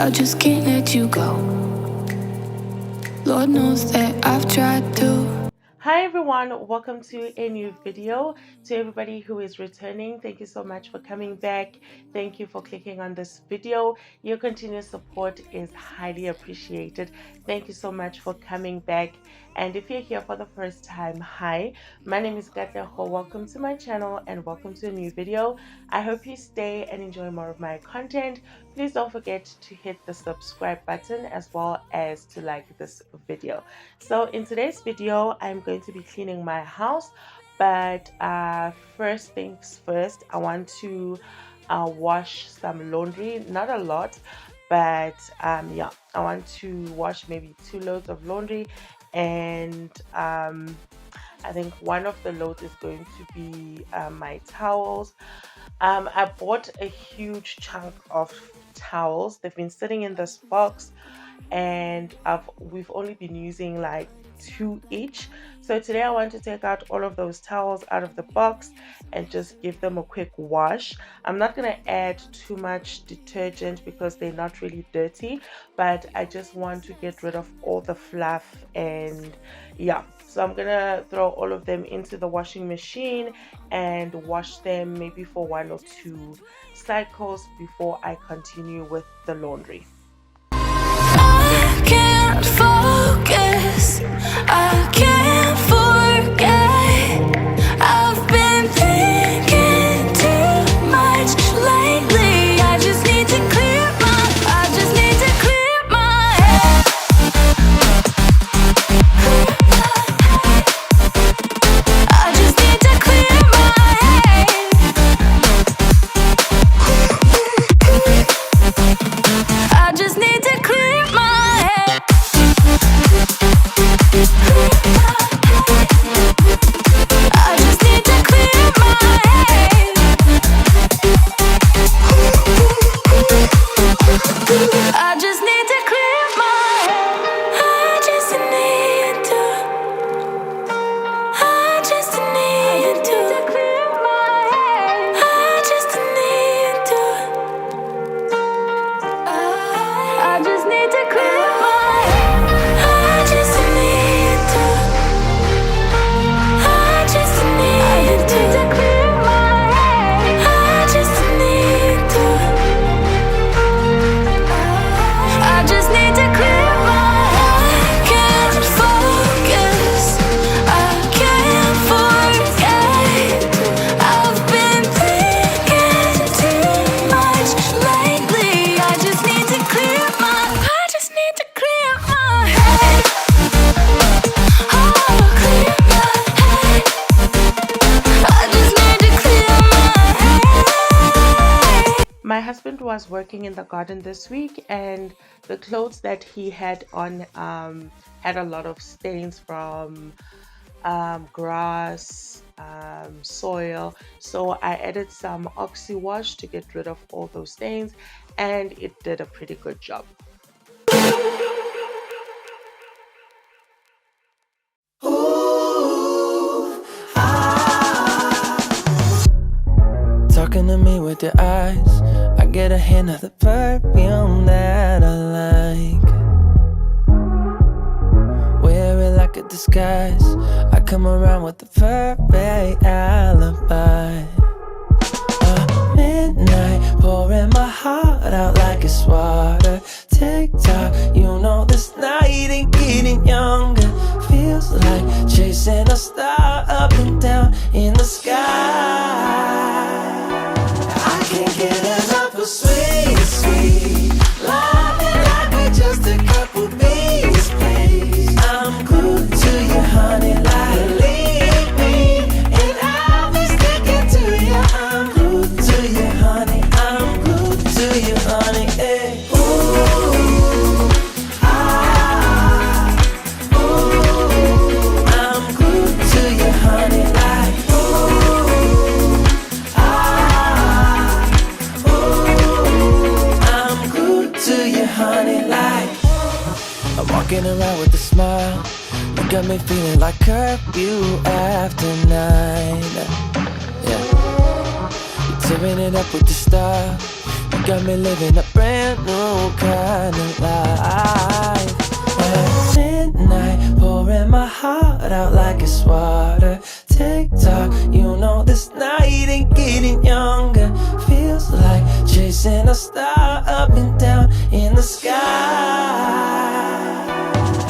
I just can't let you go. Lord knows that I've tried to. Hi everyone, welcome to a new video. To everybody who is returning, thank you so much for coming back. Thank you for clicking on this video. Your continuous support is highly appreciated. Thank you so much for coming back. And if you're here for the first time, hi, my name is Katleho. Welcome to my channel and welcome to a new video. I hope you stay and enjoy more of my content. Please don't forget to hit the subscribe button as well as to like this video. So in today's video, I'm going to be cleaning my house, but first things first, I want to wash some laundry. Not a lot, but yeah, I want to wash maybe 2 loads of laundry, and I think one of the loads is going to be my towels. I bought a huge chunk of towels. They've been sitting in this box, and we've only been using like 2 each. So today I want to take out all of those towels out of the box and just give them a quick wash. I'm not going to add too much detergent because they're not really dirty, but I just want to get rid of all the fluff. And yeah, so I'm gonna throw all of them into the washing machine and wash them maybe for 1 or 2 cycles before I continue with the laundry. I can't focus, I can't forget. I've been thinking too much lately. I just need to clear my head. I just need to clear my head. I just need to clear my head. I just need to clear my head. I just need to clear my head. I just need to. I just need to clear my head. I just need to. I just need to clear my head. I just need to. I just need to clear my head. I just need to. I just need to clear my head. I can't focus. I can't forget. I've been thinking too much lately. I just need to clear my. I just need to clear my head. Oh, clear my head. I just need to clear my head. My husband was working in the garden this week, and the clothes that he had on had a lot of stains from grass, soil. So I added some oxy wash to get rid of all those stains, and it did a pretty good job. Talking to me with your eyes, I get a hint of the perfume that I like. Wear it like a disguise, I come around with the perfect alibi. Midnight, pouring my heart out like it's water. Tick-tock, you know this night ain't getting younger. Feels like chasing a star up and down in the sky. I can't get enough of sweet, sweet loving like we're just a couple bees, please. I'm glued to you, honey, like believe me, and I'll be sticking to you. I'm glued to you, honey. I'm glued to you, honey. Hey. Ooh, ah, ooh, I'm glued to you, honey, like ooh, ah, ooh, I'm glued to you, honey, like. I'm walking around with a smile. You got me feeling like curfew after 9. Yeah. You're tearing it up with the style. You got me living a brand new kind of life. At midnight, pouring my heart out like it's water. TikTok, you know this night ain't getting younger. Feels like chasing a star up and down in the sky.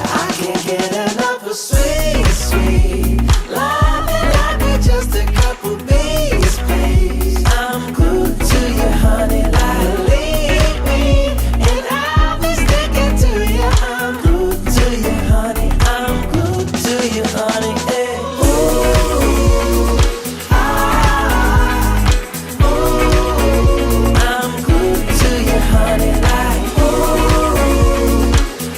I can't get enough of sweet, sweet loving like we're just a couple bees, please. I'm glued to you, honey, like leave me, and I'll be sticking to you. I'm glued to you, honey. I'm glued to you, honey. Hey. Ooh, ah, ooh, I'm glued to you, honey, like ooh,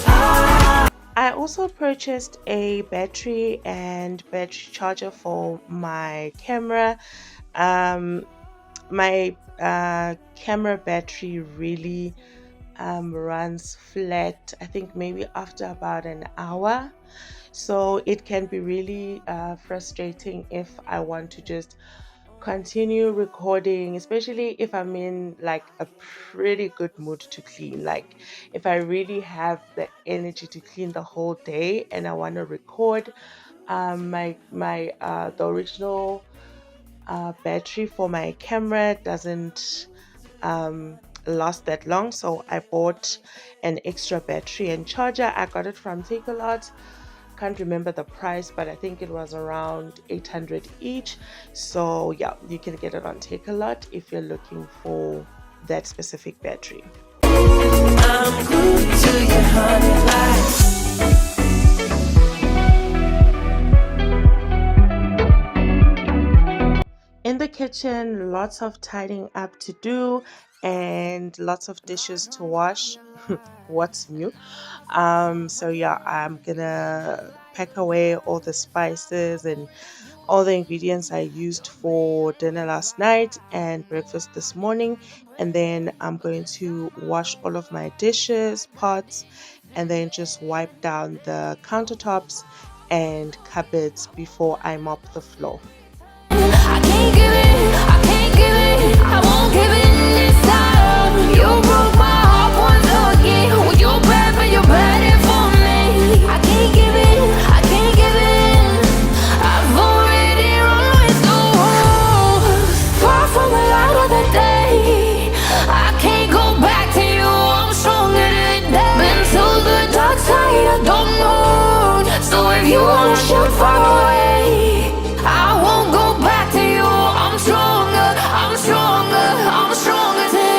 ah. I also purchased a battery and battery charger for my camera. My camera battery really runs flat, I think maybe after about an hour. So it can be really frustrating if I want to just continue recording, especially if I'm in like a pretty good mood to clean. Like if I really have the energy to clean the whole day and I want to record. The original battery for my camera doesn't last that long, so I bought an extra battery and charger. I got it from Takealot. Can't remember the price, but I think it was around 800 each. So yeah, you can get it on Takealot if you're looking for that specific battery. I'm glued to you, honey, like. In the kitchen, lots of tidying up to do and lots of dishes to wash. What's new? So yeah, I'm gonna pack away all the spices and all the ingredients I used for dinner last night and breakfast this morning, and then I'm going to wash all of my dishes, pots, and then just wipe down the countertops and cupboards before I mop the floor. I can't give it, I can't give it, I won't give in this time. You broke my heart once again. With your bad, but you're bad for me. I can't give it, I can't give in. I've already run with the wolves. Far from the light of the day. I can't go back to you, I'm stronger today. Been to the dark side, I don't know. So if you wanna shoot far away, I won't go back to you. I'm stronger, I'm stronger, I'm stronger today.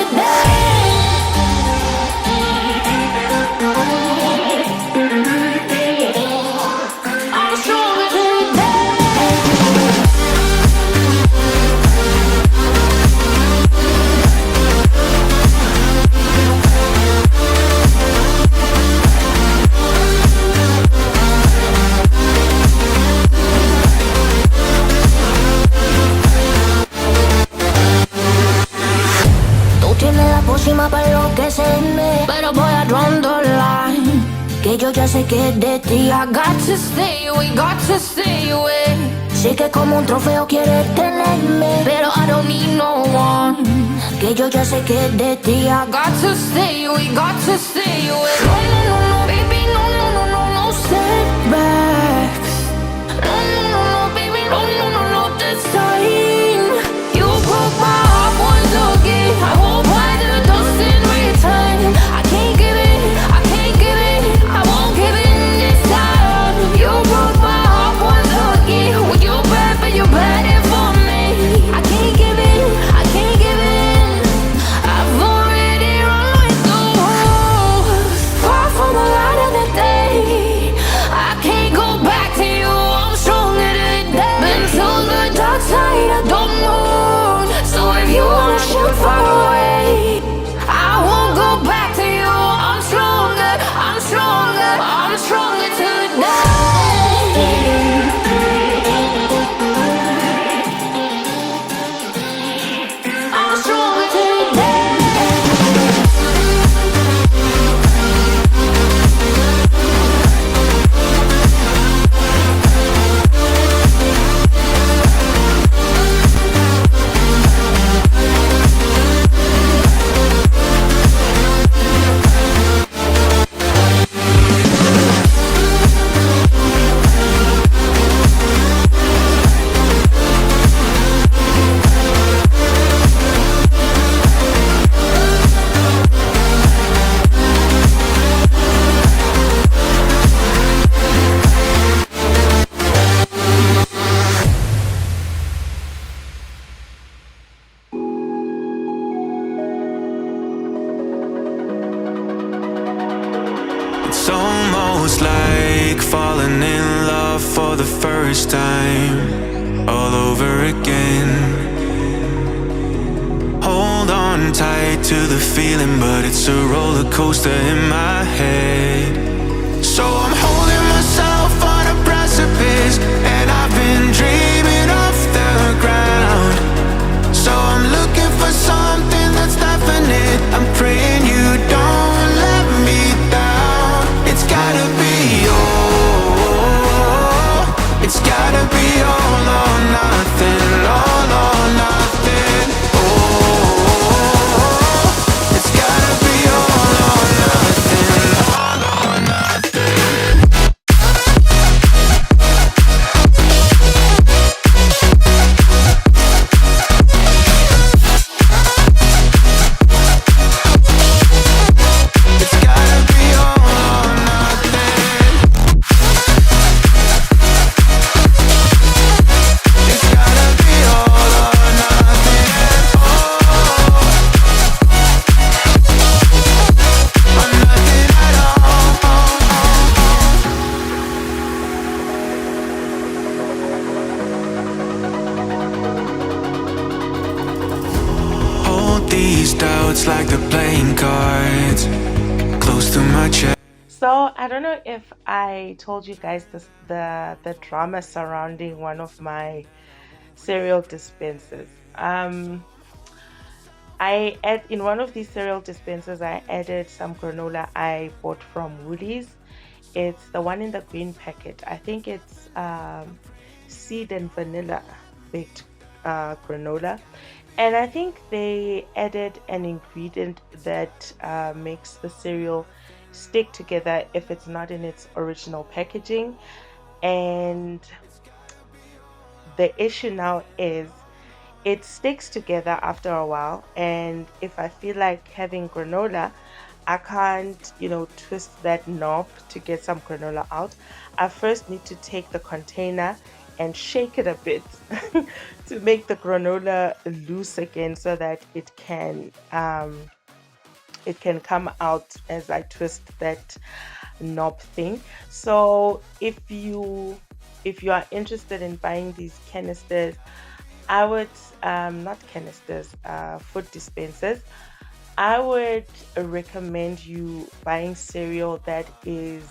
I'm stronger today. Tú tienes la pócima para enloquecerme, pero voy a draw the line. Que yo ya sé que es de ti. I got to stay away, got to stay away. Sé que como un trofeo quieres tenerme, pero I don't need no one. Que yo ya sé que es de ti. I got to stay away, got to stay away. No, no, no, no, baby, no, no, no, no, no setbacks. No, no, no, no, baby, no, no, no, no, this time. You broke my heart once again. I won't buy the dust in return. I can't give it, I can't give it, I won't give in this time. You broke my heart once again. With your bad, but you're bad for me. I can't give it, I can't give in. I've already run with the wolves. Far from the light of the day. I can't go back to you, I'm stronger today. Been to the dark side, I don't know. So if you wanna shoot far away, I won't go back to you. I'm stronger, I'm stronger, I'm stronger today. I'm stronger today. for the first time, all over again. Hold on tight to the feeling, but it's a roller coaster in my head. So I'm holding myself on a precipice, and I've been dreaming off the ground. So I'm looking for something that's definite. I'm praying you don't let me down. It's gotta be all. It's gotta be all or nothing. All or nothing. Oh, it's gotta be all or nothing. All or nothing. It's gotta be all or nothing. It's gotta be all or nothing. Oh, or nothing at all. Hold these doubts like the playing cards close to my chest. So I don't know if I told you guys the drama surrounding one of my cereal dispensers. In one of these cereal dispensers, I added some granola I bought from Woolies. It's the one in the green packet. I think it's seed and vanilla baked granola, and I think they added an ingredient that makes the cereal stick together if it's not in its original packaging. And the issue now is it sticks together after a while, and if I feel like having granola, I can't, twist that knob to get some granola out. I first need to take the container and shake it a bit to make the granola loose again, so that it can come out as I twist that knob thing. So if you are interested in buying these canisters, I would not canisters, food dispensers, I would recommend you buying cereal that is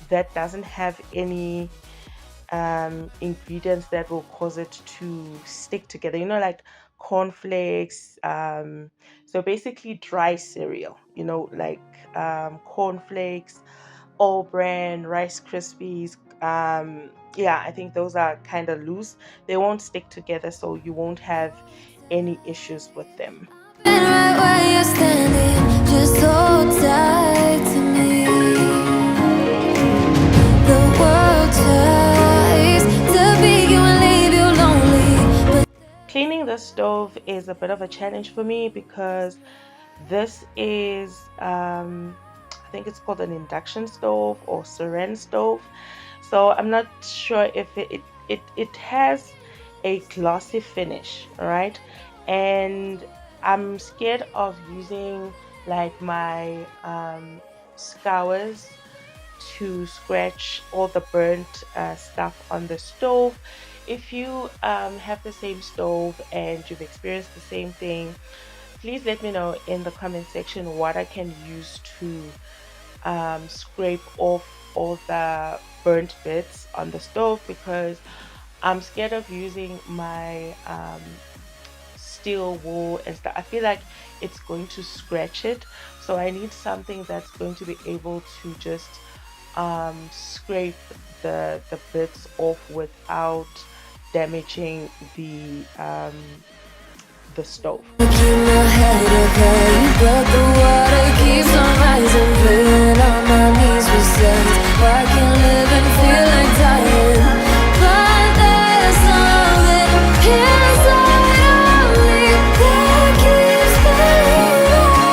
that doesn't have any ingredients that will cause it to stick together, like cornflakes. So basically dry cereal, like cornflakes, all brand, Rice Krispies. Yeah, I think those are kind of loose. They won't stick together, so you won't have any issues with them. And right where you're standing, just hold tight to me. The world tries to beat you and leave you lonely, but Cleaning the stove is a bit of a challenge for me because this is I think it's called an induction stove or saran stove. So I'm not sure if it has a glossy finish, right? And I'm scared of using like my scours to scratch all the burnt stuff on the stove. If you have the same stove and you've experienced the same thing, please let me know in the comment section what I can use to scrape off all the burnt bits on the stove, because I'm scared of using my steel wool and stuff. I feel like it's going to scratch it, so I need something that's going to be able to just scrape the bits off without damaging the stove. keep my head up high, but the water keeps on rising. Praying on my knees with sense. I can live and feel like dying, but there's something inside of me that keeps me alive.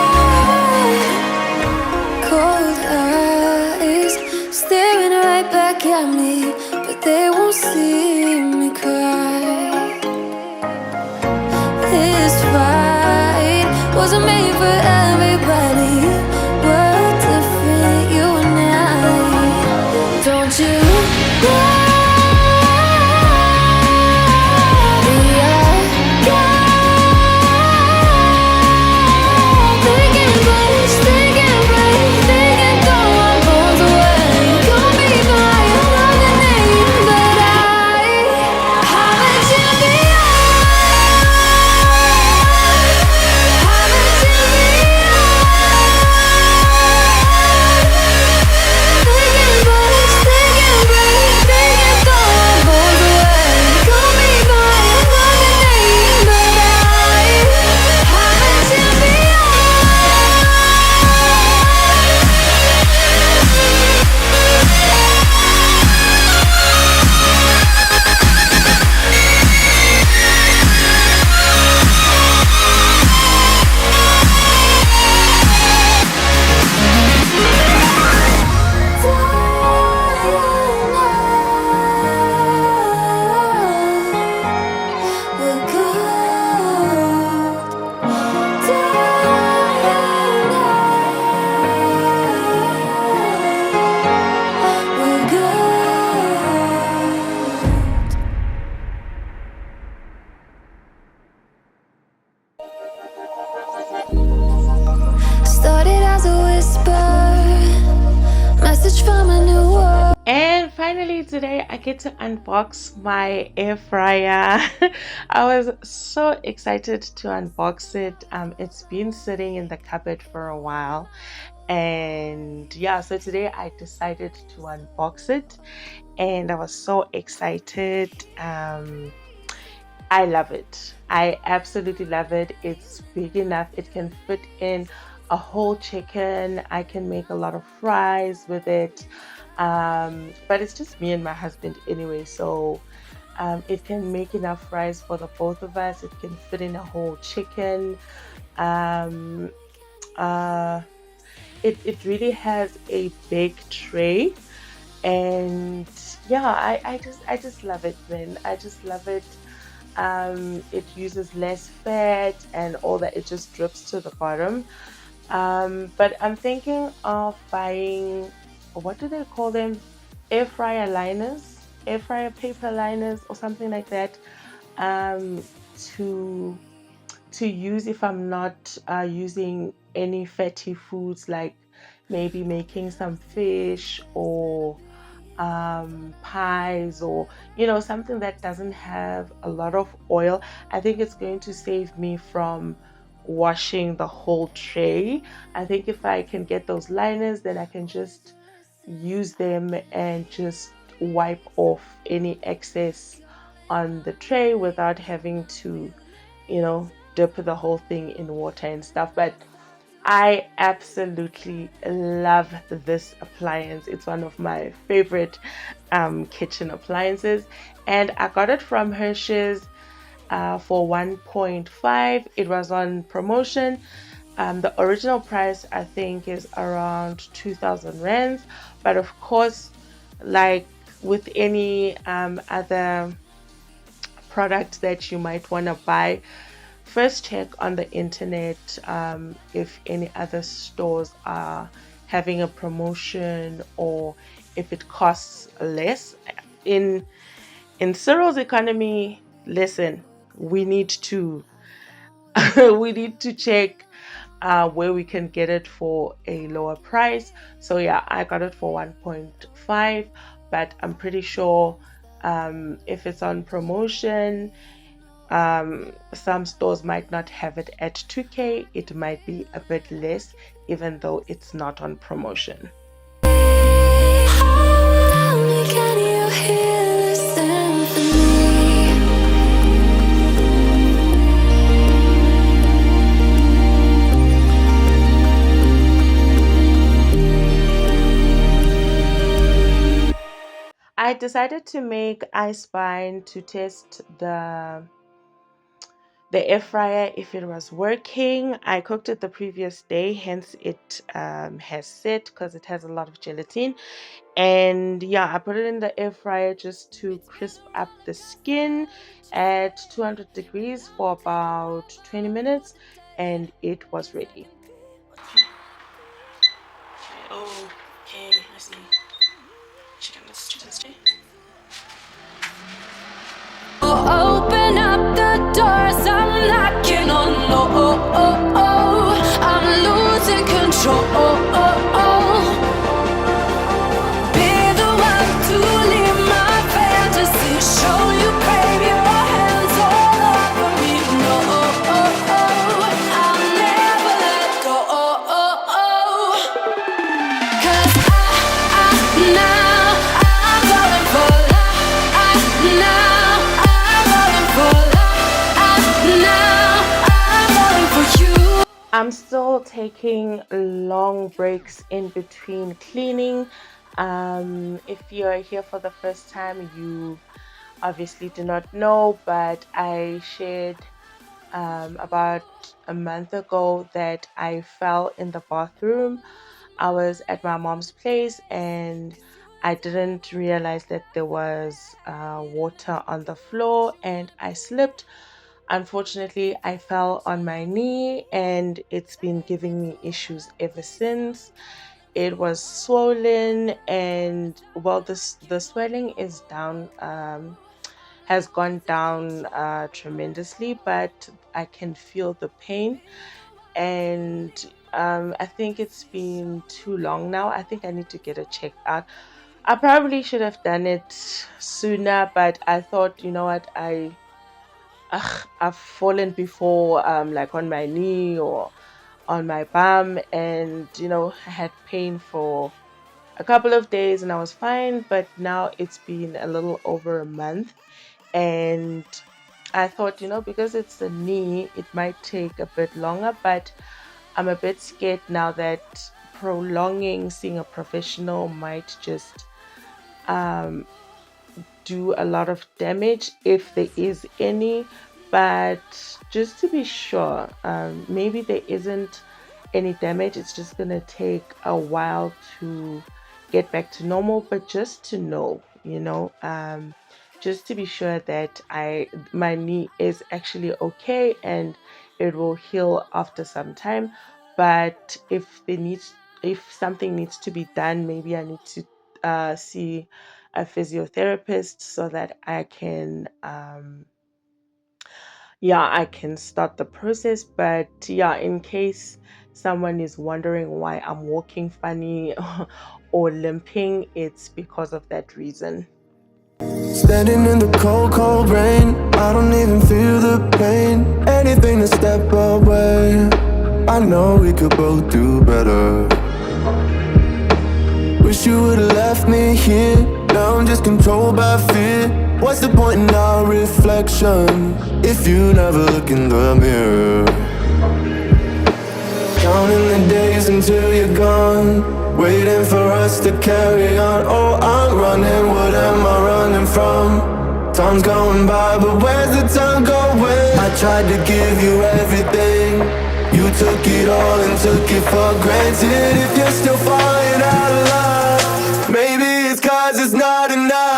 Cold eyes staring right back at me, but they won't see me cry. This fight wasn't made for everybody. We're different, you and I. Don't finally today I get to unbox my air fryer. I was so excited to unbox it. It's been sitting in the cupboard for a while, and yeah, so today I decided to unbox it, and I was so excited. I love it. I absolutely love it. It's big enough. It can fit in a whole chicken. I can make a lot of fries with it. But it's just me and my husband anyway. So it can make enough fries for the both of us. It can fit in a whole chicken. Um, uh, it really has a big tray. And yeah, I just love it, man. I just love it. It uses less fat and all that. It just drips to the bottom. But I'm thinking of buying, what do they call them, air fryer liners, air fryer paper liners or something like that, um to use if I'm not using any fatty foods, like maybe making some fish or pies, or something that doesn't have a lot of oil. I think it's going to save me from washing the whole tray. I think if I can get those liners, then I can just use them and just wipe off any excess on the tray without having to dip the whole thing in water and stuff. But I absolutely love this appliance. It's one of my favorite kitchen appliances, and I got it from Hershey's for 1.5. It was on promotion. The original price I think is around 2,000 rands, but of course, like with any other product that you might want to buy, first check on the internet if any other stores are having a promotion or if it costs less. In Cyril's economy, listen, we need to we need to check where we can get it for a lower price. So yeah, I got it for 1.5, but I'm pretty sure if it's on promotion, some stores might not have it at 2K. It might be a bit less, even though it's not on promotion. Can you hear the symphony? I decided to make ice spine to test the air fryer if it was working. I cooked it the previous day, hence it has set because it has a lot of gelatin. And yeah, I put it in the air fryer just to crisp up the skin at 200 degrees for about 20 minutes, and it was ready. Okay, I see. Chicken, let's do this. Open up the doors, I'm knocking on. I'm losing control. Be the one to leave my fantasy. Show you, baby, your hands all over me. No, I'll never let go. 'Cause now I'm falling for love. Now I'm falling for love. Now I'm falling for you. I'm still taking long breaks in between cleaning. If you're here for the first time, you obviously do not know, but I shared about a month ago that I fell in the bathroom. I was at my mom's place and I didn't realize that there was water on the floor and I slipped. Unfortunately, I fell on my knee and it's been giving me issues ever since. It was swollen, and well, the swelling is down, has gone down tremendously, but I can feel the pain. And I think it's been too long now. I think I need to get it checked out. I probably should have done it sooner, but I thought, you know what, I've fallen before, like on my knee or on my bum, and I had pain for a couple of days and I was fine, but now it's been a little over a month, and I thought, because it's the knee, it might take a bit longer, but I'm a bit scared now that prolonging seeing a professional might just um do a lot of damage if there is any. But just to be sure, maybe there isn't any damage. It's just going to take a while to get back to normal, but just to know, just to be sure that my knee is actually okay and it will heal after some time. But if something needs to be done, maybe I need to see a physiotherapist so that I can I can start the process. But yeah, in case someone is wondering why I'm walking funny or limping, it's because of that reason. Standing in the cold, cold rain, I don't even feel the pain. Anything to step away. I know we could both do better. Wish you would've left me here. Now I'm just controlled by fear. What's the point in our reflection if you never look in the mirror? Counting the days until you're gone, waiting for us to carry on. Oh, I'm running, what am I running from? Time's going by, but where's the time going? I tried to give you everything, you took it all and took it for granted. If you're still falling out of love, maybe it's 'cause it's not enough.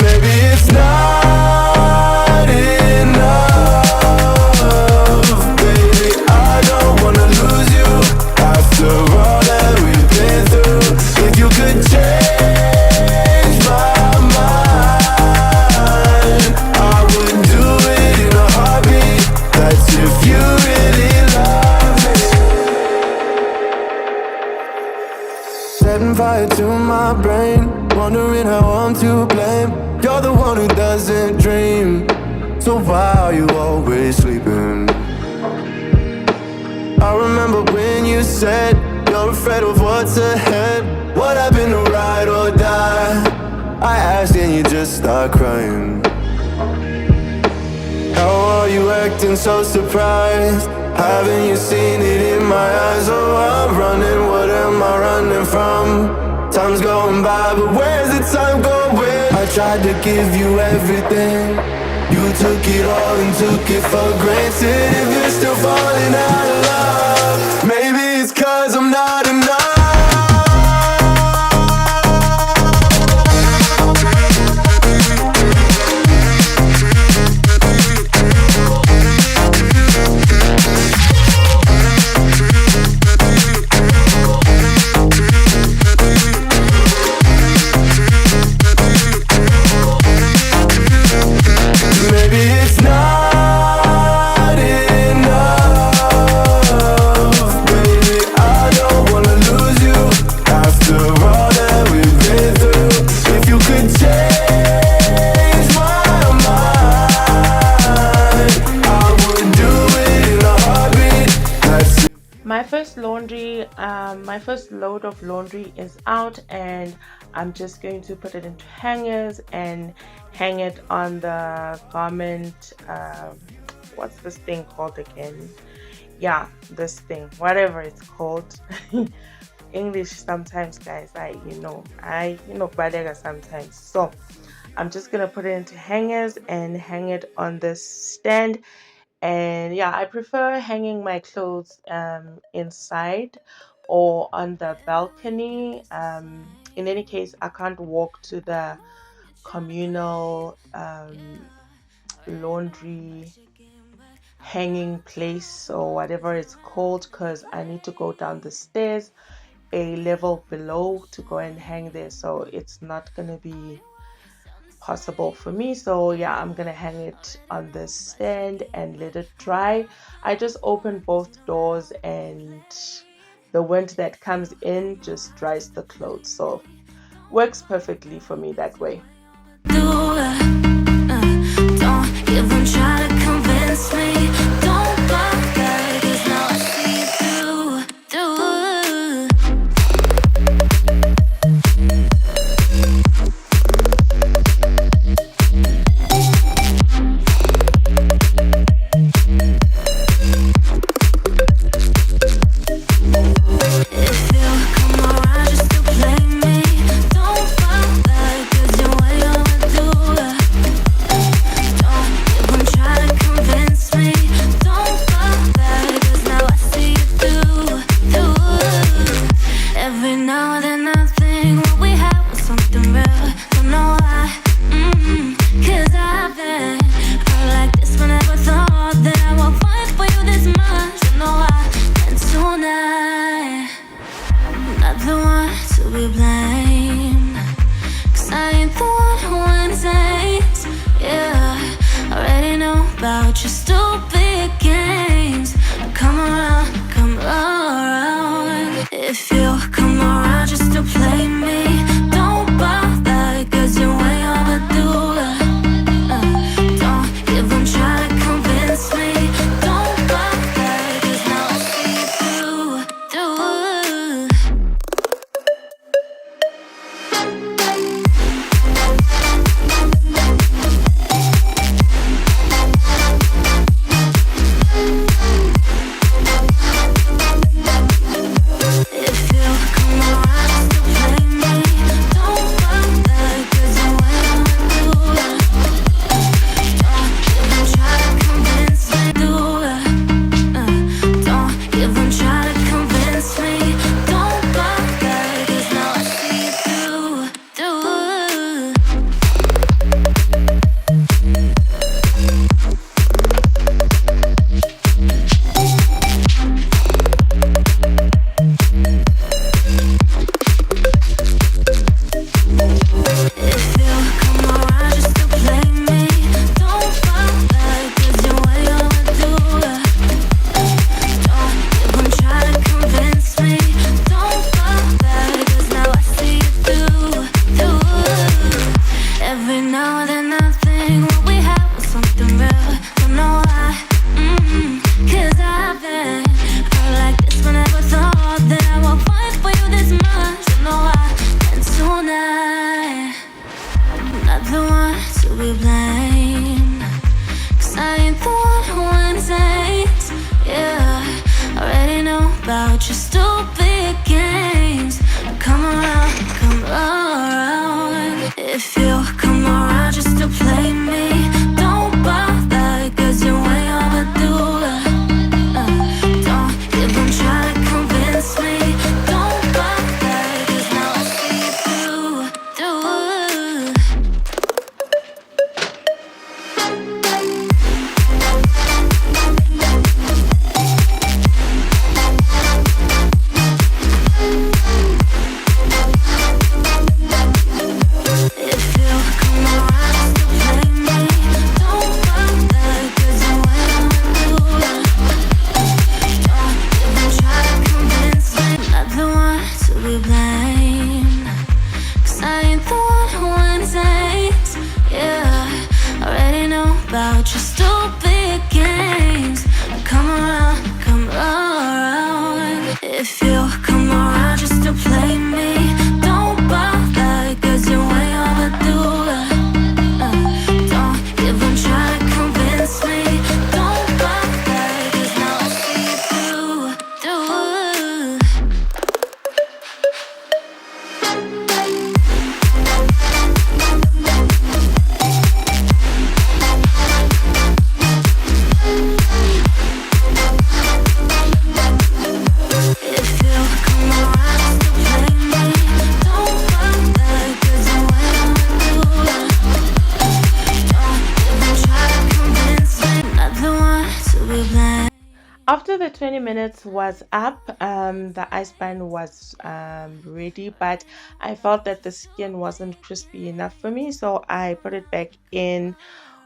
Maybe it's not enough, baby. I don't wanna lose you after all that we've been through. If you could change my mind, I would do it in a heartbeat. That's if you really love me. Setting fire to my brain, wondering how I'm to blame. You're the one who doesn't dream, so why are you always sleeping? I remember when you said you're afraid of what's ahead. What happened to ride or die? I asked and you just start crying. How are you acting so surprised? Haven't you seen it in my eyes? Oh, I'm running, what am I running from? Time's going by, but where's the time going? I tried to give you everything, you took it all and took it for granted. If you're still falling out of love, maybe it's 'cause I'm not enough. Maybe it's not enough, baby. I don't wanna lose you after all that we've been through. If you could change my mind, I would do it in a heartbeat. That's My first load of laundry is out, and I'm just going to put it into hangers and hang it on the garment. What's this thing called again? Yeah, this thing, whatever it's called. English sometimes, guys. Balega sometimes. So I'm just gonna put it into hangers and hang it on this stand. And yeah, I prefer hanging my clothes inside or on the balcony. In any case, I can't walk to the communal laundry hanging place or whatever it's called, because I need to go down the stairs a level below to go and hang there, so it's not gonna be possible for me. So yeah, I'm gonna hang it on the stand and let it dry. I just open both doors and the wind that comes in just dries the clothes, so works perfectly for me that way. Don't even try to convince me. Don't bother, 'cause now I see it through. If you come around just to play me, don't bother, 'cause you're way overdue. Don't even try to convince me. Don't bother, 'cause now I see it through. Every now and then I think what we had was something real. Don't know why, 'cause I've been hurt like this, but never thought that I would fight for you this much. Don't know why, and tonight I'm not the one to be blamed, 'cause I ain't the one who hesitates. Yeah, already know about your stupid games. Come around, come around. If you come around just to play me, don't bother, 'cause you're way overdue. Don't even try to convince me. Don't bother, 'cause now I see it through. If you come around just to play me, don't bother, 'cause you're way overdue. Don't even try to convince me. Don't even try to convince me. Don't bother, 'cause now I see it through. If you come around just to play me, don't bother, 'cause you're way overdue. Don't even try to convince me. Don't bother, 'cause now I see it through. Every now and then I think what we had was something real. Don't know why, 'cause I've been hurt like this, but never thought that I would fight for you this much. Don't know why, and tonight I'm not the one to be blamed, 'cause I ain't the one who hesitates. Yeah, already know about your stupid games. Come around, come around. If you come around just to play me, don't bother, 'cause you're way overdue. Don't even try to convince me. Don't bother, 'cause now I see it through. If you come around just to play me, After the 20 minutes was up, the ice bun was ready, but I felt that the skin wasn't crispy enough for me, so I put it back in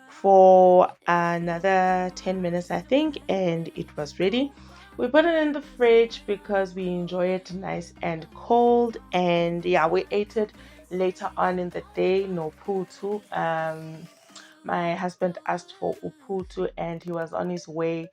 for another 10 minutes, I think, and it was ready. We put it in the fridge because we enjoy it nice and cold, and yeah, we ate it later on in the day. No putu. My husband asked for uputu, and he was on his way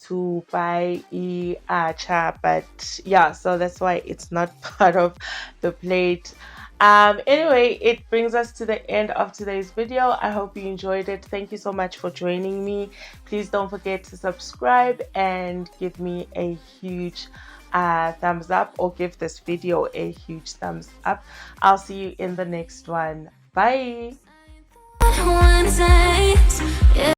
to buy acha, but yeah, so that's why it's not part of the plate. Anyway, it brings us to the end of today's video. I hope you enjoyed it. Thank you so much for joining me. Please don't forget to subscribe and give me a huge thumbs up, or give this video a huge thumbs up. I'll see you in the next one. Bye. Wednesdays, yeah.